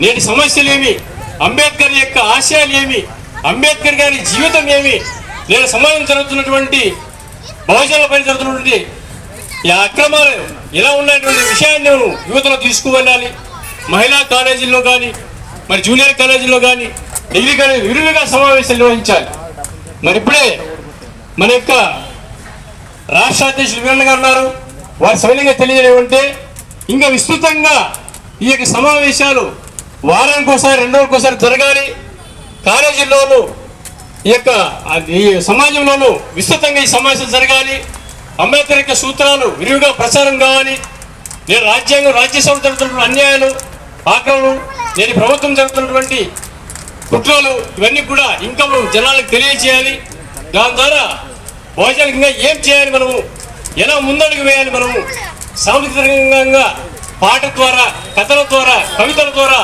నేటి సమస్యలు ఏమి, అంబేద్కర్ యొక్క ఆశయాలు ఏమి, అంబేద్కర్ గారి జీవితం ఏమి, నేడు సమాజం జరుగుతున్నటువంటి బహుజనులపై జరుగుతున్నటువంటి ఈ అక్రమాలు ఎలా ఉన్నటువంటి విషయాన్ని యువతలో తీసుకువెళ్ళాలి. మహిళా కాలేజీల్లో కానీ, మరి జూనియర్ కాలేజీల్లో కానీ, డిగ్రీ కాలేజీ విరివిగా సమావేశాలు నిర్వహించాలి. మరి ఇప్పుడే మన యొక్క రాష్ట్ర అధ్యక్షులు వీరన్న గారు ఉన్నారు. వారి సవినంగా తెలియజేయమంటే ఇంకా విస్తృతంగా ఈ యొక్క సమావేశాలు వారానికి ఒకసారి, 2 రోజులకోసారి జరగాలి. కాలేజీల్లోనూ ఈ యొక్క సమాజంలోనూ విస్తృతంగా ఈ సమావేశాలు జరగాలి. అంబేద్కర్ యొక్క సూత్రాలు విరివిగా ప్రచారం కావాలి. నేను రాజ్యాంగం, రాజ్యసభ జరుగుతున్నటువంటి అన్యాయాలు, ఆక్రమణలు, నేను ప్రభుత్వం జరుగుతున్నటువంటి కుట్రలు, ఇవన్నీ కూడా ఇంకా మనం జనాలకు తెలియజేయాలి. దాని ద్వారా బహుజనులకు ఇంకా ఏం చేయాలి, మనము ఎలా ముందడుగు వేయాలి, మనము సాంస్కృతికంగా పాట ద్వారా, కథల ద్వారా, కవితల ద్వారా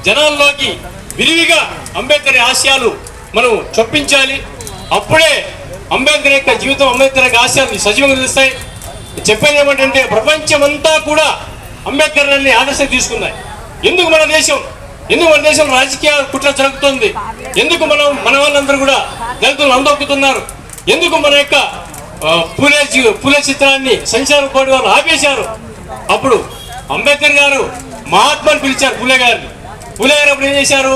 జనాల్లోకి విరివిగా అంబేద్కర్ ఆశయాలు మనం చొప్పించాలి. అప్పుడే అంబేద్కర్ యొక్క జీవితం, అంబేద్కర్ యొక్క ఆశయాలు సజీవంగా తెలుస్తాయి. చెప్పేది ఏమంటే ప్రపంచమంతా కూడా అంబేద్కర్ అనే ఆదర్శం తీసుకున్నాయి. ఎందుకు మన దేశం రాజకీయ కుట్ర జరుగుతుంది? ఎందుకు మన వాళ్ళందరూ కూడా దళితులు అందొక్కుతున్నారు? ఎందుకు మన యొక్క పూలే చిత్రాన్ని సంచార కోడి వాళ్ళు ఆపేశారు? అప్పుడు అంబేద్కర్ గారు మహాత్మాని పిలిచారు పూలే గారిని. పూలే గారు అప్పుడు ఏం చేశారు?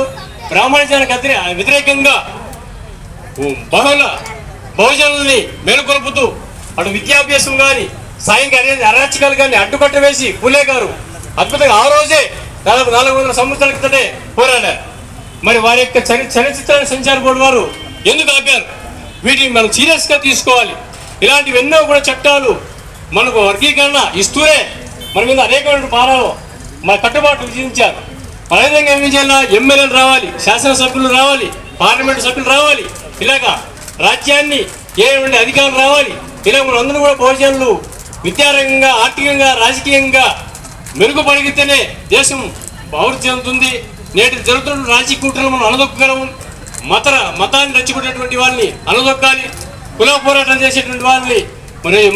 బ్రాహ్మణిజానికి వ్యతిరేకంగా బహుజనుల్ని మేలుకొల్పుతూ అటు విద్యాభ్యాసం కానీ, సాయంకాలం అరాచకాలు కానీ అడ్డుకట్ట వేసి పూలే గారు అద్భుతంగా ఆ రోజే దాదాపు 400 సంవత్సరాల క్రితమే పోరాడారు. మరి వారి యొక్క చలనచిత్రాన్ని సంచార బోర్డు వారు ఎందుకు ఆపారు? వీటిని మనం సీరియస్గా తీసుకోవాలి. ఇలాంటివి ఎన్నో కూడా చట్టాలు మనకు వర్గీకరణ ఇస్తూనే మన మీద అనేకమైన పారాలు మన కట్టుబాట్లు విధించారు. అదేవిధంగా ఏం చేయాలి? ఎమ్మెల్యేలు రావాలి, శాసనసభ్యులు రావాలి, పార్లమెంటు సభ్యులు రావాలి, ఇలాగా రాజ్యాన్ని ఏటువంటి అధికారులు రావాలి. ఇలా మన అందరూ కూడా బహుజనులు విద్యారంగంగా, ఆర్థికంగా, రాజకీయంగా మెరుగుపడితేనే దేశం అభివృద్ధి చెందుతుంది. నేటి జరుగుతున్న రాజకీయ కుట్రలు మనం అనదొక్కగలము. మతాన్ని రెచ్చగొట్టేటువంటి వాళ్ళని అనదొక్కాలి. కుల పోరాటం చేసేటువంటి వాళ్ళని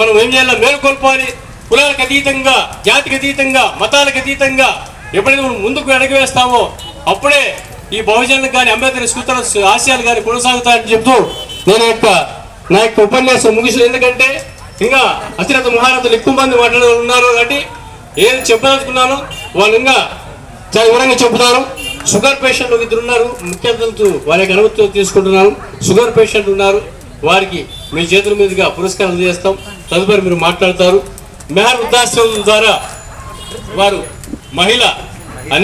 మనం ఏం చేయాలి? మేలుకొల్పాలి. కులాలకు అతీతంగా, జాతికి అతీతంగా, మతాలకు అతీతంగా ఎప్పుడైతే మనం ముందుకు అడుగువేస్తామో అప్పుడే ఈ బహుజనులకు కానీ అంబేద్కర్ సూత్ర ఆశయాలు కానీ కొనసాగుతాయని చెప్తూ నా యొక్క ఉపన్యాసం ముగిస్తుంది. ఎందుకంటే ఇంకా అతిరథ మహారథులు ఎక్కువ మంది ఉన్నారు కాబట్టి ఏది చెప్పదలుచుకున్నాను వాళ్ళు ఇంకా చాలా వివరంగా చెబుతారు. షుగర్ పేషెంట్లు 2 ఉన్నారు, ముఖ్య అతిథులతో వారి యొక్క అనుమతితో తీసుకుంటున్నాను. షుగర్ పేషెంట్ ఉన్నారు, వారికి మీ చేతుల మీదుగా పురస్కారం చేస్తాం. తదుపరి మీరు మాట్లాడతారు. మెహర్ వృద్ధాశ్రమం ద్వారా వారు మహిళ